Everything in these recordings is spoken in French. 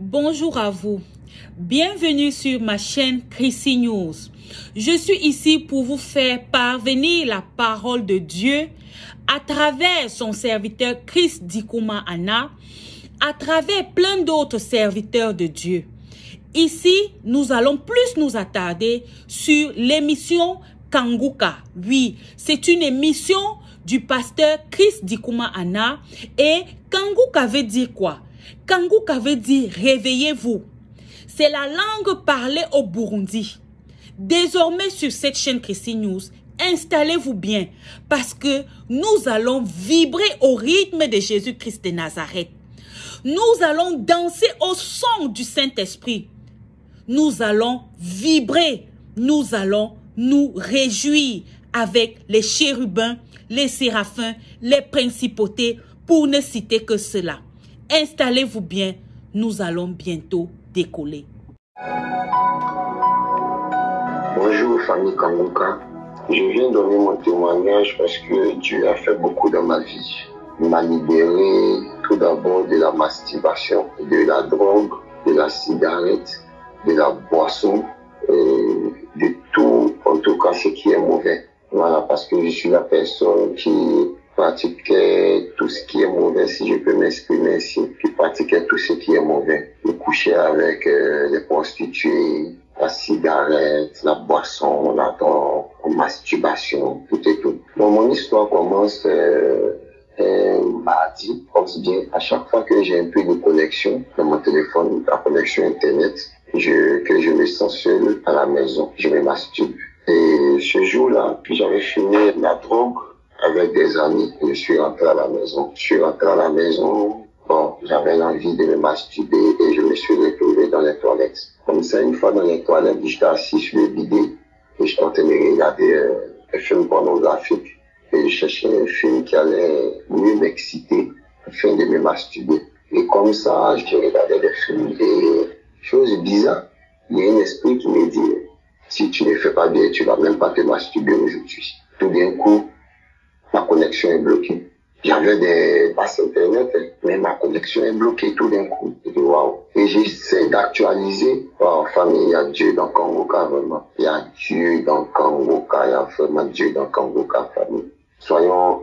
Bonjour à vous. Bienvenue sur ma chaîne Chrissy News. Je suis ici pour vous faire parvenir la parole de Dieu à travers son serviteur Chris Dikouma Anna, à travers plein d'autres serviteurs de Dieu. Ici, nous allons plus nous attarder sur l'émission Kanguka. Oui, c'est une émission du pasteur Chris Dikouma Anna. Et Kanguka veut dire quoi? Kanguka veut dire réveillez-vous. C'est la langue parlée au Burundi. Désormais sur cette chaîne Chrissy News, installez-vous bien parce que nous allons vibrer au rythme de Jésus-Christ de Nazareth. Nous allons danser au son du Saint-Esprit. Nous allons vibrer, nous allons nous réjouir avec les chérubins, les séraphins, les principautés, pour ne citer que cela. Installez-vous bien, nous allons bientôt décoller. Bonjour famille Kanguka, je viens donner mon témoignage parce que Dieu a fait beaucoup dans ma vie. Il m'a libéré tout d'abord de la masturbation, de la drogue, de la cigarette, de la boisson, de tout, en tout cas ce qui est mauvais. Voilà, parce que je suis la personne qui pratiquait tout ce qui est mauvais, si je peux m'exprimer ainsi, qui pratiquait tout ce qui est mauvais. Je couchais avec les prostituées, la cigarette, la boisson, la drogue, la masturbation, tout et tout. Donc mon histoire commence mardi, comme bien, à chaque fois que j'ai un peu de connexion dans mon téléphone, la connexion internet, que je me sens seul à la maison, je me masturbe. Et ce jour-là, j'avais fumé la drogue avec des amis. Je suis rentré à la maison. Bon, j'avais l'envie de me masturber et je me suis retrouvé dans les toilettes. Comme ça, une fois dans les toilettes, j'étais assis sur le bidet et j'étais en train de regarder un film pornographique. Et je cherchais un film qui allait mieux m'exciter afin de me masturber. Et comme ça, je regardais des films et chose bizarre, il y a un esprit qui me dit si tu ne fais pas bien, tu vas même pas te masturber aujourd'hui. Tout d'un coup, ma connexion est bloquée. J'avais des passes internet, mais ma connexion est bloquée tout d'un coup. Je dis waouh. Et j'essaie d'actualiser. Waouh, famille, il y a Dieu dans Kanguka, vraiment. Il y a Dieu dans Kanguka, il y a vraiment Dieu dans Kanguka, famille. Soyons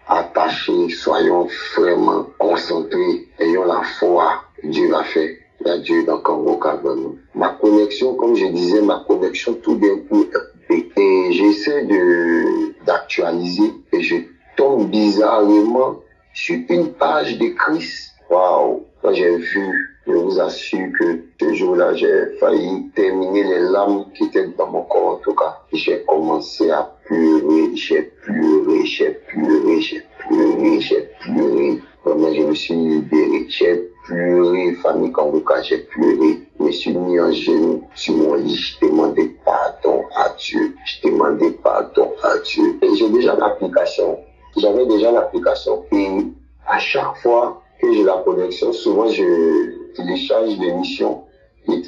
attachés, soyons vraiment concentrés, ayons la foi que Dieu l'a fait. Il y a Dieu dans Kanguka, vraiment. Ma connexion, comme je disais, ma connexion tout d'un coup est coupée. Et j'essaie d'actualiser et je tombe bizarrement sur une page de Christ. Waouh! Quand j'ai vu, je vous assure que ce jour-là, j'ai failli terminer les larmes qui étaient dans mon corps, en tout cas. J'ai commencé à pleurer, j'ai pleuré. Vraiment, je me suis libéré. J'ai pleuré, famille Kanguka, j'ai pleuré. Je me suis mis en genoux sur mon lit. Je demandais pardon à Dieu. Et j'ai déjà l'application. J'avais déjà l'application. Et à chaque fois que j'ai la connexion, souvent je télécharge l'émission. Mais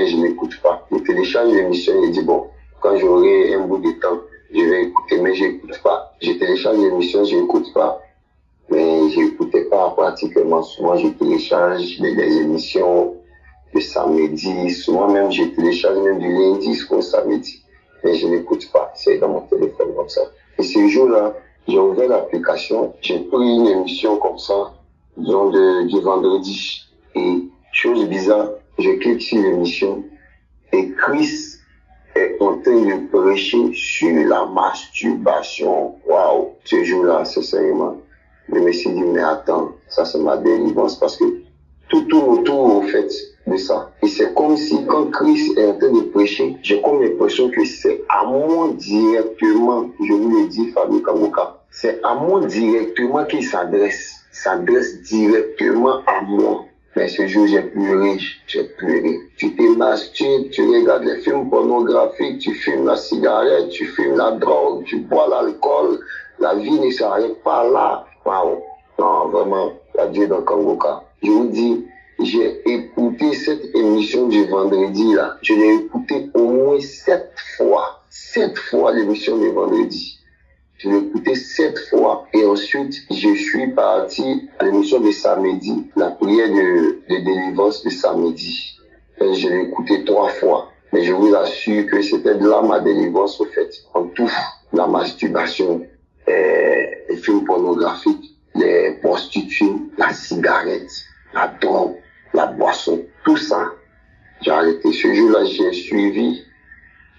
je n'écoute pas. Je télécharge l'émission et je dis bon, quand j'aurai un bout de temps, je vais écouter, mais je n'écoute pas. Je télécharge l'émission, je n'écoute pas. Mais je n'écoutais pas pratiquement. Souvent, je télécharge les émissions le samedi. Souvent même, je télécharge même du lundi jusqu'au samedi. Mais je n'écoute pas. C'est dans mon téléphone comme ça. Et ce jour-là, j'ai ouvert l'application. J'ai pris une émission comme ça, disons du vendredi. Et chose bizarre, je clique sur l'émission. Et Chris est en train de prêcher sur la masturbation. Waouh! Ce jour-là, sincèrement, je me suis dit, mais attends, ça c'est ma délivrance parce que tout tourne autour, en fait, de ça. Et c'est comme si, quand Christ est en train de prêcher, j'ai comme l'impression que c'est à moi directement, je vous le dis, famille Kanguka, c'est à moi directement qu'il s'adresse directement à moi. Mais ce jour, j'ai pleuré. Tu te masturbes, tu regardes les films pornographiques, tu fumes la cigarette, tu fumes la drogue, tu bois l'alcool. La vie ne s'arrête pas là. Waouh. Non, vraiment, il y a Dieu dans Kanguka. Je vous dis, j'ai écouté cette émission du vendredi là. Je l'ai écouté au moins 7 fois. 7 fois l'émission du vendredi. Je l'ai écouté 7 fois. Et ensuite, je suis parti à l'émission de samedi, la prière de délivrance de samedi. Et je l'ai écouté 3 fois. Mais je vous assure que c'était de là ma délivrance, au fait. En tout, la masturbation, les films pornographiques, les prostituées, la cigarette, la drogue, la boisson, tout ça. J'ai arrêté. Ce jour-là, j'ai suivi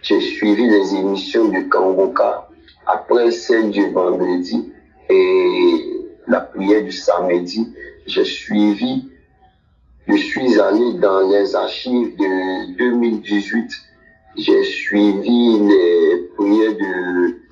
les émissions du Kangoka après celle du vendredi et la prière du samedi. Je suis allé dans les archives de 2018. J'ai suivi les prières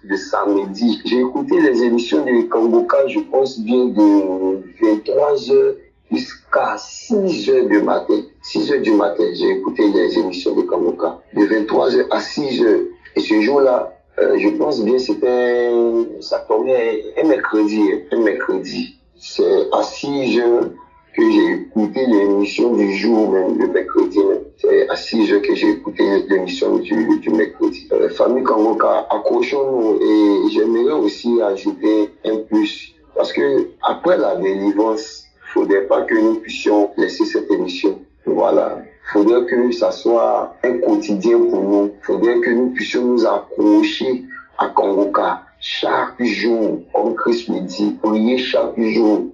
de samedi. J'ai écouté les émissions de Kangoka, je pense bien de 23h jusqu'à 6h du matin. 6h du matin, j'ai écouté les émissions de Kangoka. De 23h à 6h. Et ce jour-là, je pense bien ça tombait un mercredi. C'est à 6h que j'ai écouté l'émission du jour même, le mercredi même. C'est à 6h que j'ai écouté l'émission du mercredi. Famille Kangoka, accrochons-nous, et j'aimerais aussi ajouter un plus. Parce que après la délivrance, faudrait pas que nous puissions laisser cette émission. Voilà. Faudrait que ça soit un quotidien pour nous. Faudrait que nous puissions nous accrocher à Kangoka chaque jour, comme Christ le dit, prier chaque jour.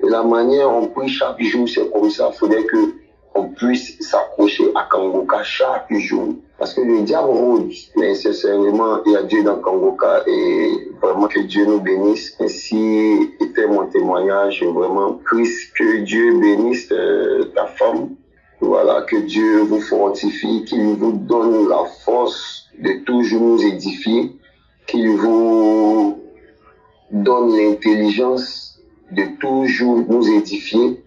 Et la manière on prie chaque jour, c'est comme ça. Faudrait que on puisse s'accrocher à Kangoka chaque jour. Parce que le diable rôde, mais sincèrement, il y a Dieu dans Kangoka, et vraiment que Dieu nous bénisse. Ainsi était mon témoignage, vraiment. Christ, que Dieu bénisse ta femme. Voilà, que Dieu vous fortifie, qu'il vous donne la force de toujours nous édifier, qu'il vous donne l'intelligence de toujours nous édifier.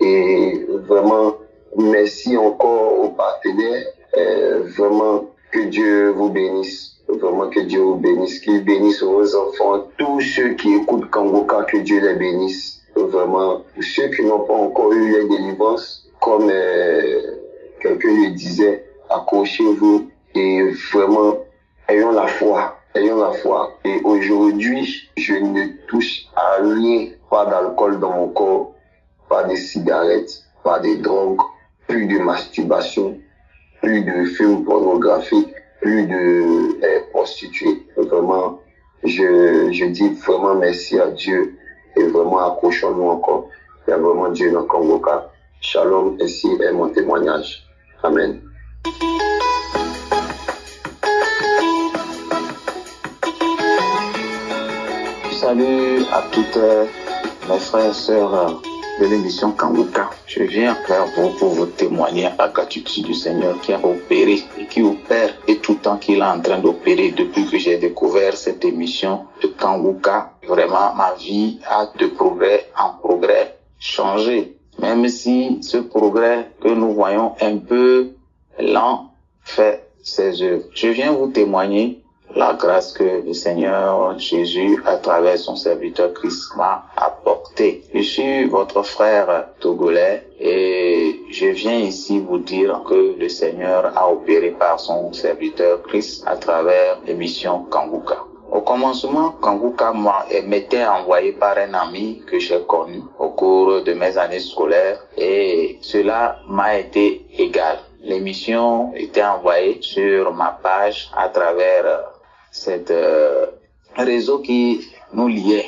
Et vraiment, merci encore aux partenaires. Vraiment, que Dieu vous bénisse. Vraiment, que Dieu vous bénisse. Qu'il bénisse vos enfants. Tous ceux qui écoutent Kangoka, que Dieu les bénisse. Vraiment, ceux qui n'ont pas encore eu les délivrances, comme quelqu'un le disait, accrochez-vous et vraiment, ayons la foi. Ayons la foi. Et aujourd'hui, je ne touche à rien. Pas d'alcool dans mon corps, pas de cigarettes, pas de drogue, plus de masturbation, plus de films pornographiques, plus de prostituées. Vraiment, je dis vraiment merci à Dieu et vraiment accrochons-nous encore. Il y a vraiment Dieu dans Kangoka. Shalom, ici est mon témoignage. Amen. Salut à toutes mes frères et sœurs de l'émission Kangoka. Je viens vers vous pour vous témoigner la gratitude du Seigneur qui a opéré et qui opère et tout le temps qu'il est en train d'opérer depuis que j'ai découvert cette émission de Kangoka. Vraiment, ma vie a de progrès en progrès changé. Même si ce progrès que nous voyons un peu lent fait ses œuvres. Je viens vous témoigner la grâce que le Seigneur Jésus, à travers son serviteur Christ, m'a apporté. Je suis votre frère togolais et je viens ici vous dire que le Seigneur a opéré par son serviteur Christ à travers l'émission Kangoka. Au commencement, Kangoka m'était envoyé par un ami que j'ai connu au cours de mes années scolaires et cela m'a été égal. L'émission était envoyée sur ma page à travers cet réseau qui nous liait.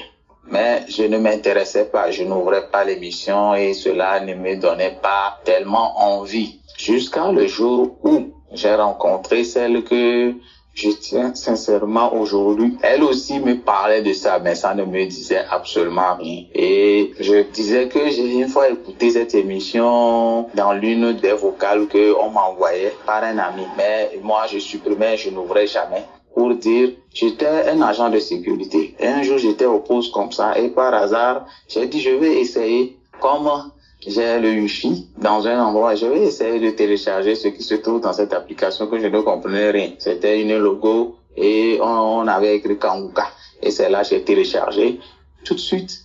Mais je ne m'intéressais pas, je n'ouvrais pas l'émission et cela ne me donnait pas tellement envie. Jusqu'à le jour où j'ai rencontré celle que je tiens sincèrement aujourd'hui. Elle aussi me parlait de ça, mais ça ne me disait absolument rien. Et je disais que j'ai une fois écouté cette émission dans l'une des vocales qu'on m'envoyait par un ami. Mais moi, je supprimais, je n'ouvrais jamais. Pour dire, j'étais un agent de sécurité. Et un jour, j'étais au poste comme ça. Et par hasard, j'ai dit, je vais essayer. Comme j'ai le Wi-Fi dans un endroit, je vais essayer de télécharger ce qui se trouve dans cette application que je ne comprenais rien. C'était une logo et on avait écrit Kangoka. Et c'est là que j'ai téléchargé. Tout de suite,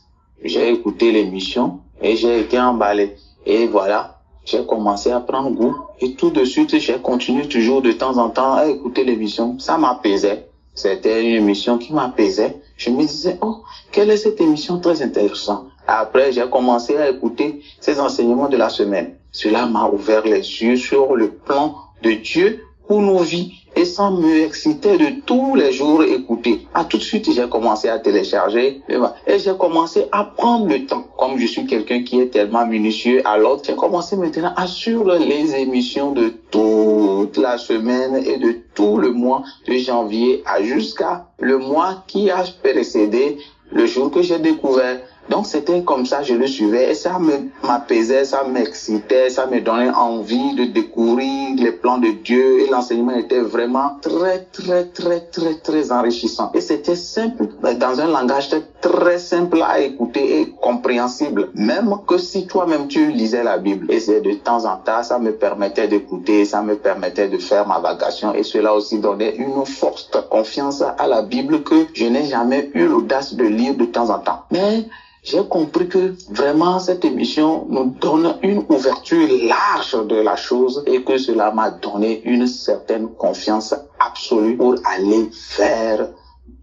j'ai écouté l'émission et j'ai été emballé. Et voilà, j'ai commencé à prendre goût. Et tout de suite, j'ai continué toujours de temps en temps à écouter l'émission. Ça m'apaisait. C'était une émission qui m'apaisait. Je me disais, oh, quelle est cette émission très intéressante. Après, j'ai commencé à écouter ces enseignements de la semaine. Cela m'a ouvert les yeux sur le plan de Dieu pour nos vies. Et ça m'excitait de tous les jours écouter. Tout de suite, j'ai commencé à télécharger. Et j'ai commencé à prendre le temps. Comme je suis quelqu'un qui est tellement minutieux, alors j'ai commencé maintenant à suivre les émissions de toute la semaine et de tout le mois de janvier jusqu'à le mois qui a précédé le jour que j'ai découvert. Donc c'était comme ça, je le suivais et ça m'apaisait, ça m'excitait, ça me donnait envie de découvrir les plans de Dieu et l'enseignement était vraiment très enrichissant. Et c'était simple, dans un langage très simple à écouter et compréhensible, même que si toi-même tu lisais la Bible. Et c'est de temps en temps, ça me permettait d'écouter, ça me permettait de faire ma vacation et cela aussi donnait une forte confiance à la Bible que je n'ai jamais eu l'audace de lire de temps en temps. Mais j'ai compris que vraiment cette émission nous donne une ouverture large de la chose et que cela m'a donné une certaine confiance absolue pour aller vers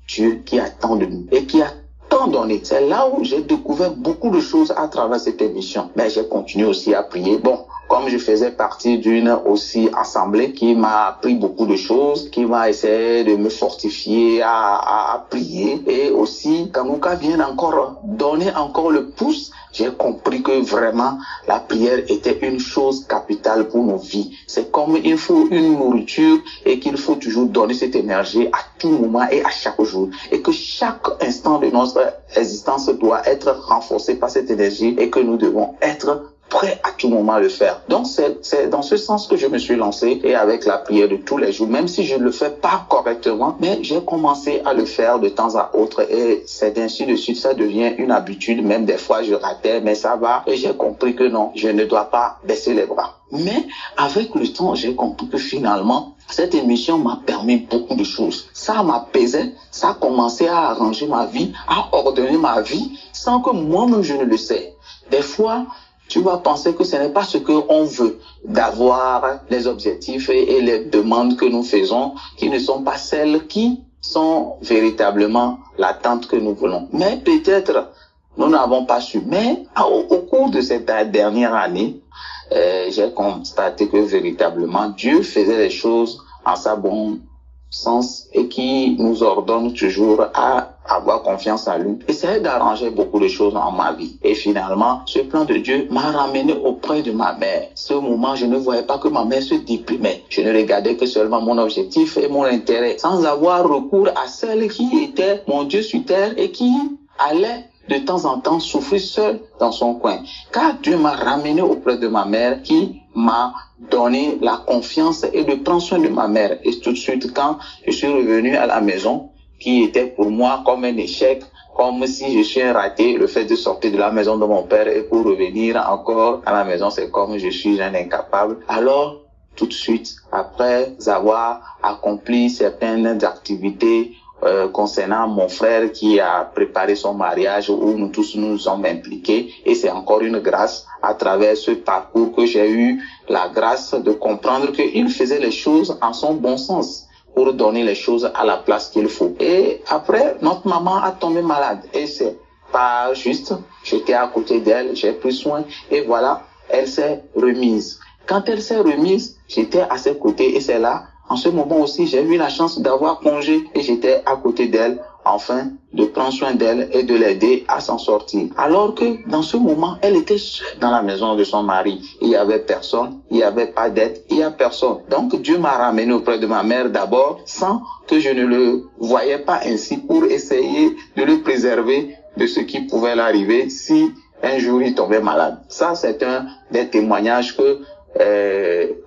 Dieu qui attend de nous et qui a tant donné. C'est là où j'ai découvert beaucoup de choses à travers cette émission. Mais j'ai continué aussi à prier. Bon, comme je faisais partie d'une aussi assemblée qui m'a appris beaucoup de choses, qui m'a essayé de me fortifier à prier. Et aussi, Kanguka vient encore donner encore le pouce. J'ai compris que vraiment la prière était une chose capitale pour nos vies. C'est comme il faut une nourriture et qu'il faut toujours donner cette énergie à tout moment et à chaque jour. Et que chaque instant de notre existence doit être renforcé par cette énergie et que nous devons être prêt à tout moment à le faire. Donc c'est dans ce sens que je me suis lancé et avec la prière de tous les jours, même si je ne le fais pas correctement, mais j'ai commencé à le faire de temps à autre et c'est ainsi de suite, ça devient une habitude, même des fois je ratais, mais ça va et j'ai compris que non, je ne dois pas baisser les bras. Mais avec le temps, j'ai compris que finalement, cette émission m'a permis beaucoup de choses. Ça m'apaisait, ça a commencé à arranger ma vie, à ordonner ma vie sans que moi-même je ne le sais. Des fois, tu vas penser que ce n'est pas ce qu'on veut, d'avoir les objectifs et les demandes que nous faisons, qui ne sont pas celles qui sont véritablement l'attente que nous voulons. Mais peut-être, nous n'avons pas su. Mais au cours de cette dernière année, j'ai constaté que véritablement, Dieu faisait les choses en sa bon sens et qui nous ordonne toujours à avoir confiance en lui. Essayer d'arranger beaucoup de choses dans ma vie. Et finalement, ce plan de Dieu m'a ramené auprès de ma mère. Ce moment, je ne voyais pas que ma mère se déprimait. Je ne regardais que seulement mon objectif et mon intérêt, sans avoir recours à celle qui était mon Dieu sur terre et qui allait de temps en temps souffrir seule dans son coin. Car Dieu m'a ramené auprès de ma mère qui m'a donné la confiance et de prendre soin de ma mère. Et tout de suite, quand je suis revenu à la maison, qui était pour moi comme un échec, comme si je suis un raté, le fait de sortir de la maison de mon père et pour revenir encore à la maison, c'est comme je suis un incapable. Alors, tout de suite, après avoir accompli certaines activités concernant mon frère qui a préparé son mariage où nous tous nous sommes impliqués et c'est encore une grâce à travers ce parcours que j'ai eu la grâce de comprendre qu'il faisait les choses en son bon sens pour donner les choses à la place qu'il faut. Et après, notre maman a tombé malade et c'est pas juste, j'étais à côté d'elle, j'ai pris soin et voilà, elle s'est remise. Quand elle s'est remise, j'étais à ses côtés et c'est là, en ce moment aussi, j'ai eu la chance d'avoir congé et j'étais à côté d'elle, enfin, de prendre soin d'elle et de l'aider à s'en sortir. Alors que dans ce moment, elle était seule dans la maison de son mari. Il n'y avait personne, il n'y avait pas d'aide, il n'y a personne. Donc Dieu m'a ramené auprès de ma mère d'abord sans que je ne le voyais pas ainsi pour essayer de le préserver de ce qui pouvait l'arriver si un jour il tombait malade. Ça, c'est un des témoignages que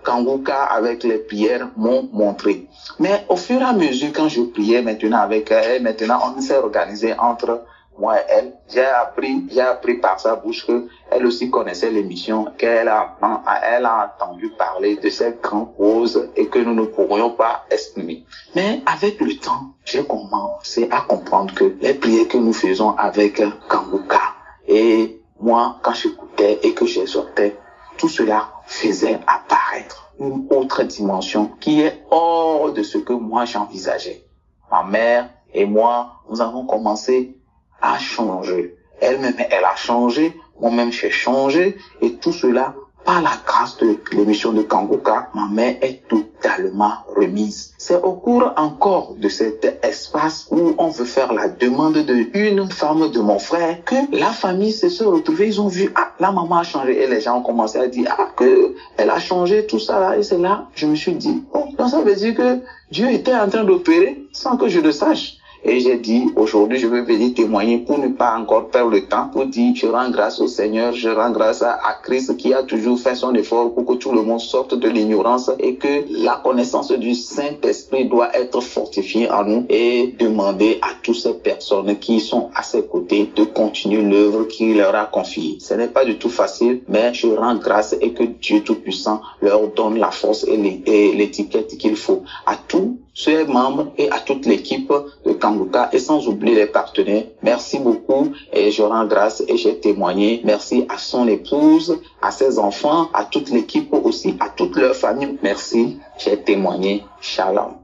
Kanguka avec les prières m'ont montré. Mais au fur et à mesure quand je priais maintenant avec elle, maintenant on s'est organisé entre moi et elle. J'ai appris par sa bouche que elle aussi connaissait l'émission, elle a entendu parler de cette grande cause et que nous ne pourrions pas estimer. Mais avec le temps, j'ai commencé à comprendre que les prières que nous faisons avec Kanguka et moi, quand j'écoutais et que j'exhortais, tout cela faisait apparaître une autre dimension qui est hors de ce que moi j'envisageais. Ma mère et moi, nous avons commencé à changer. Elle-même, elle a changé, moi-même j'ai changé, et tout cela, par la grâce de l'émission de Kangoka, ma mère est totalement remise. C'est au cours encore de cet espace où on veut faire la demande d'une femme de mon frère que la famille se sont retrouvée. Ils ont vu, la maman a changé. Et les gens ont commencé à dire, que elle a changé, tout ça là. Et c'est là, je me suis dit, donc ça veut dire que Dieu était en train d'opérer sans que je le sache. Et j'ai dit, aujourd'hui, je veux venir témoigner pour ne pas encore perdre le temps, pour dire, je rends grâce au Seigneur, je rends grâce à Christ qui a toujours fait son effort pour que tout le monde sorte de l'ignorance et que la connaissance du Saint-Esprit doit être fortifiée en nous et demander à toutes ces personnes qui sont à ses côtés de continuer l'œuvre qu'il leur a confiée. Ce n'est pas du tout facile, mais je rends grâce et que Dieu Tout-Puissant leur donne la force et l'étiquette qu'il faut à tous ces membres et à toute l'équipe de Kangoka et sans oublier les partenaires. Merci beaucoup et je rends grâce et j'ai témoigné. Merci à son épouse, à ses enfants, à toute l'équipe aussi, à toute leur famille. Merci, j'ai témoigné. Shalom.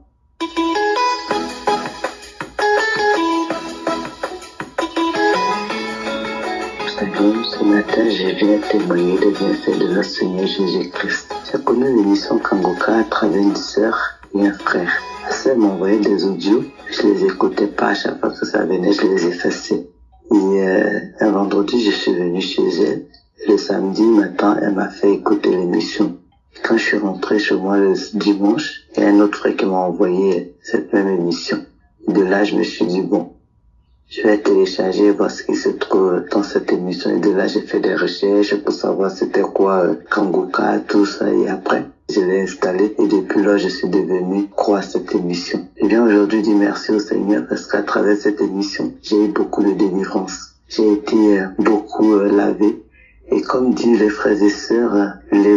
Ce matin, je viens témoigner des bienfaits de notre Seigneur Jésus-Christ. J'ai connu l'émission Kangoka à travers une sœur et un frère. La sœur m'envoyait des audios, je les écoutais pas à chaque fois que ça venait, je les effaçais. Et un vendredi, je suis venu chez elle. Le samedi matin, elle m'a fait écouter l'émission. Quand je suis rentré chez moi le dimanche, il y a un autre frère qui m'a envoyé cette même émission. Et de là, je me suis dit, bon, je vais télécharger, voir ce qui se trouve dans cette émission. Et de là, j'ai fait des recherches pour savoir c'était quoi Kangoka, tout ça. Et après, je l'ai installé et depuis là, je suis devenu croix à cette émission. Je viens aujourd'hui dire merci au Seigneur parce qu'à travers cette émission, j'ai eu beaucoup de délivrance. J'ai été beaucoup lavé. Et comme disent les frères et sœurs,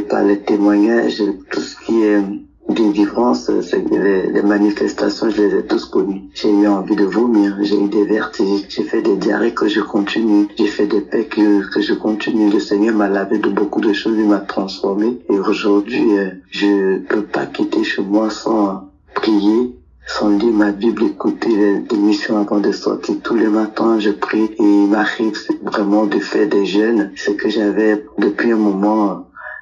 par les témoignages, tout ce qui est délivrance, les manifestations, je les ai tous connues. J'ai eu envie de vomir, j'ai eu des vertiges, j'ai fait des diarrhées que je continue, j'ai fait des paix que je continue. Le Seigneur m'a lavé de beaucoup de choses, il m'a transformé. Et aujourd'hui, je peux pas quitter chez moi sans prier, sans lire ma Bible, écouter les émissions avant de sortir. Tous les matins, je prie et il m'arrive vraiment de faire des jeûnes, ce que j'avais depuis un moment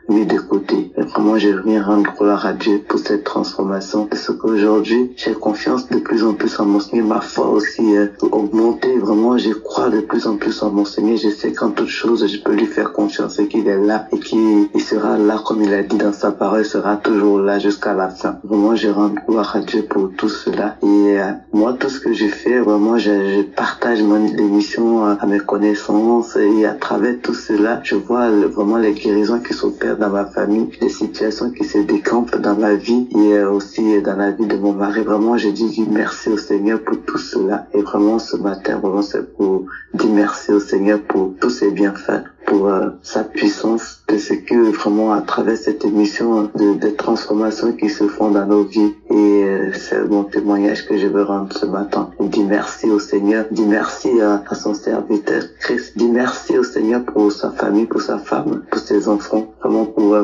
mis de côté. Et vraiment, je viens rendre gloire à Dieu pour cette transformation. Parce qu'aujourd'hui, j'ai confiance de plus en plus en mon Seigneur. Ma foi aussi augmentée. Vraiment, je crois de plus en plus en mon Seigneur. Je sais qu'en toute chose, je peux lui faire confiance et qu'il est là et qu'il sera là, comme il a dit dans sa parole, il sera toujours là jusqu'à la fin. Vraiment, je rends gloire à Dieu pour tout cela. Et moi, tout ce que je fais, vraiment, je partage l'émission à mes connaissances et à travers tout cela, je vois vraiment les guérisons qui s'opèrent dans ma famille, les situations qui se décampent dans ma vie et aussi dans la vie de mon mari. Vraiment, je dis merci au Seigneur pour tout cela. Et vraiment, ce matin, vraiment, c'est pour dire merci au Seigneur pour tous ses bienfaits, pour sa puissance, de ce que vraiment à travers cette émission de transformations qui se font dans nos vies. Et c'est mon témoignage que je veux rendre ce matin. Je dis merci au Seigneur, dis merci à son serviteur Christ, dis merci au Seigneur pour sa famille, pour sa femme, pour ses enfants, vraiment pour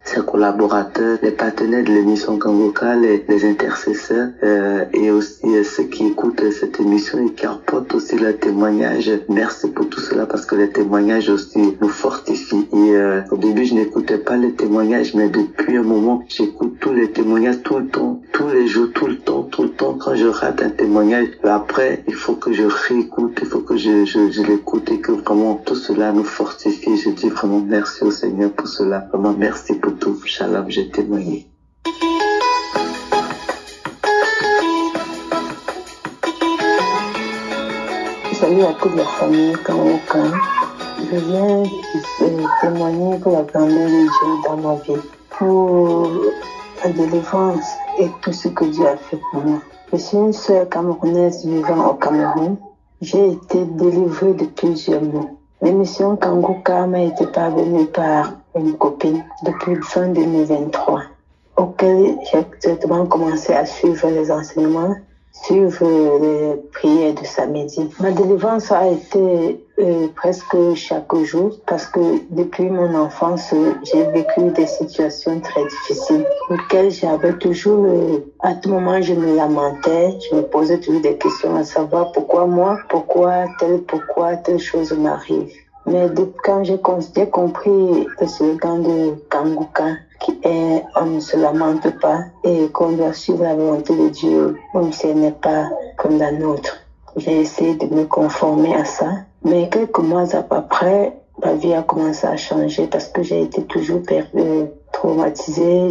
ses collaborateurs, les partenaires de l'émission Kangoka, les intercesseurs et aussi ceux qui écoutent cette émission et qui apportent aussi leurs témoignages. Merci pour tout cela parce que les témoignages aussi nous fortifient. Et au début, je n'écoutais pas les témoignages, mais depuis un moment, j'écoute tous les témoignages tout le temps, tous les jours, tout le temps. Quand je rate un témoignage, après, il faut que je réécoute, il faut que je l'écoute et que vraiment tout cela nous fortifie. Je dis vraiment merci au Seigneur pour cela. Vraiment merci pour tout. Shalom, j'ai témoigné. Salut à toute la famille Kangoka. Je viens témoigner pour la grandeur de Dieu dans ma vie, pour la délivrance et tout ce que Dieu a fait pour moi. Je suis une sœur camerounaise vivant au Cameroun. J'ai été délivrée de plusieurs maux. L'émission Kangoka m'a été parvenue par une copine depuis fin 2023, auquel j'ai exactement commencé à suivre les enseignements, suivre les prières de samedi. Ma délivrance a été presque chaque jour parce que depuis mon enfance, j'ai vécu des situations très difficiles auxquelles j'avais toujours, à tout moment, je me lamentais, je me posais toujours des questions à savoir pourquoi moi, pourquoi telle chose m'arrive. Mais quand j'ai compris le slogan de Kanguka, qui est « On ne se lamente pas » et qu'on doit suivre la volonté de Dieu, même si elle n'est pas comme la nôtre. J'ai essayé de me conformer à ça. Mais quelques mois après, ma vie a commencé à changer parce que j'ai été toujours traumatisée,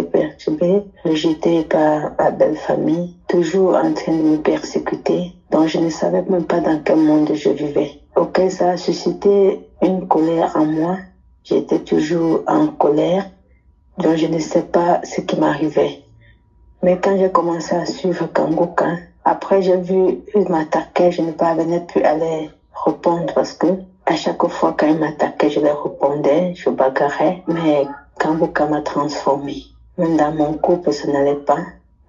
perturbée, rejetée par ma belle famille, toujours en train de me persécuter. Donc je ne savais même pas dans quel monde je vivais. Ok, ça a suscité une colère en moi. J'étais toujours en colère, donc je ne sais pas ce qui m'arrivait. Mais quand j'ai commencé à suivre Kanguka, après j'ai vu, il m'attaquait, je ne parvenais plus à les répondre parce que à chaque fois quand il m'attaquait, je les répondais, je bagarrais, mais Kanguka m'a transformée. Même dans mon couple, ça n'allait pas.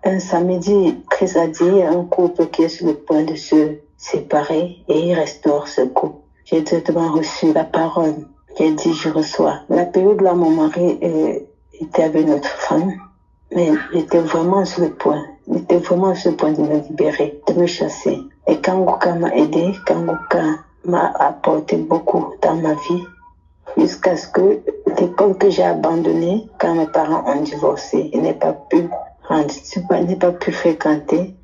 Un samedi, Chris a dit, il y a un couple qui est sur le point de se séparer et il restaure ce couple. J'ai directement reçu la parole. J'ai dit, je reçois. La période là, mon mari était avec notre femme, mais il était vraiment sur le point. Il était vraiment sur le point de me libérer, de me chasser. Et Kanguka m'a aidé, Kanguka m'a apporté beaucoup dans ma vie, jusqu'à ce que l'école que j'ai abandonnée, quand mes parents ont divorcé, je n'ai pas pu fréquenter,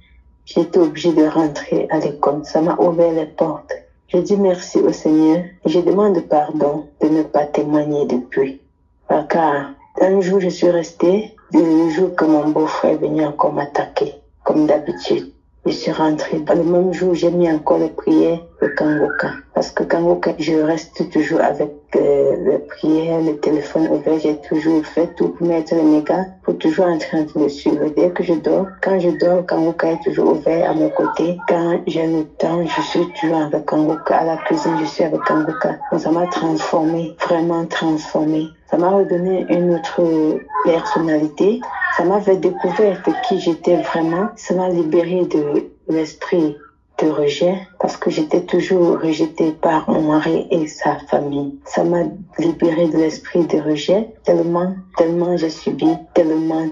j'ai été obligée de rentrer à l'école. Ça m'a ouvert les portes. Je dis merci au Seigneur et je demande pardon de ne pas témoigner depuis. Car un jour, je suis restée, le jour que mon beau-frère est venu encore m'attaquer, comme d'habitude. Je suis rentrée. Le même jour, j'ai mis encore les prières de Kanguka. Parce que Kanguka, je reste toujours avec les prières, le téléphone ouvert. J'ai toujours fait tout pour mettre les mégas, pour toujours en train de le suivre. Dès que je dors, quand je dors, Kanguka est toujours ouvert à mon côté. Quand j'ai le temps, je suis toujours avec Kanguka. À la cuisine, je suis avec Kanguka. Donc, ça m'a transformée, vraiment transformée. Ça m'a redonné une autre personnalité. Ça m'a fait découvrir qui j'étais vraiment. Ça m'a libérée de l'esprit de rejet parce que j'étais toujours rejetée par mon mari et sa famille. Ça m'a libérée de l'esprit de rejet tellement j'ai subi, tellement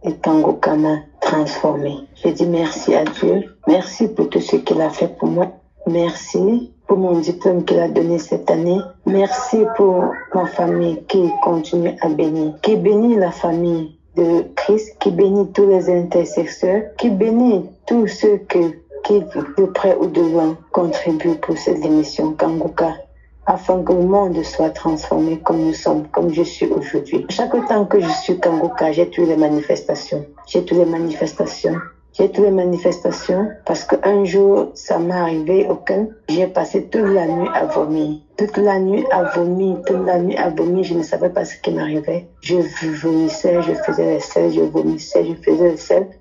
et Kanguka m'a transformée. J'ai dit merci à Dieu. Merci pour tout ce qu'il a fait pour moi. Merci pour mon diplôme qu'il a donné cette année. Merci pour ma famille qui continue à bénir, qui bénit la famille de Christ, qui bénit tous les intercesseurs, qui bénit tous ceux qui, de près ou de loin, contribuent pour cette émission Kanguka, afin que le monde soit transformé comme nous sommes, comme je suis aujourd'hui. Chaque temps que je suis Kanguka, j'ai toutes les manifestations. Parce qu'un jour, ça m'est arrivé auquel j'ai passé toute la nuit à vomir. Toute la nuit à vomir, je ne savais pas ce qui m'arrivait. Je vomissais, je faisais les selles,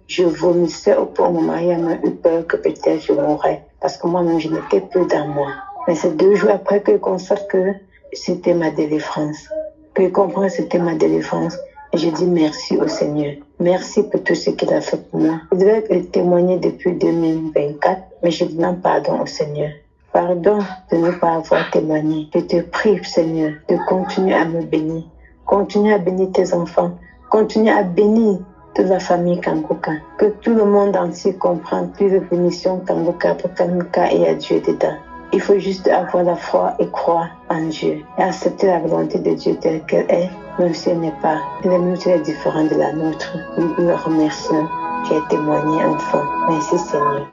je vomissais au point où mon mari a eu peur que peut-être je mourrais. Parce que moi-même, je n'étais plus dans moi. Mais c'est 2 jours après que je constate que c'était ma délivrance. Que je comprends que c'était ma délivrance. Et je dis merci au Seigneur. Merci pour tout ce qu'il a fait pour moi. Je devais témoigner depuis 2024, mais je demande pardon au Seigneur. Pardon de ne pas avoir témoigné. Je te prie, Seigneur, de continuer à me bénir. Continue à bénir tes enfants. Continue à bénir toute la famille Kanguka. Que tout le monde entier comprenne plus de bénédiction Kanguka pour Kanguka et à Dieu dedans. Il faut juste avoir la foi et croire en Dieu et accepter la volonté de Dieu telle qu'elle est, même si elle n'est pas, même si elle est différente de la nôtre. Nous le remercions. J'ai témoigné enfin. Merci Seigneur.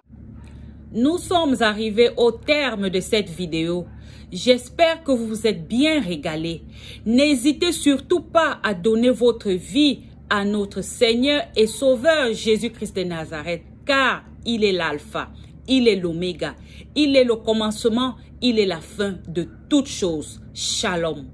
Nous sommes arrivés au terme de cette vidéo. J'espère que vous vous êtes bien régalés. N'hésitez surtout pas à donner votre vie à notre Seigneur et Sauveur Jésus-Christ de Nazareth, car il est l'alpha. Il est l'oméga, il est le commencement, il est la fin de toutes choses. Shalom.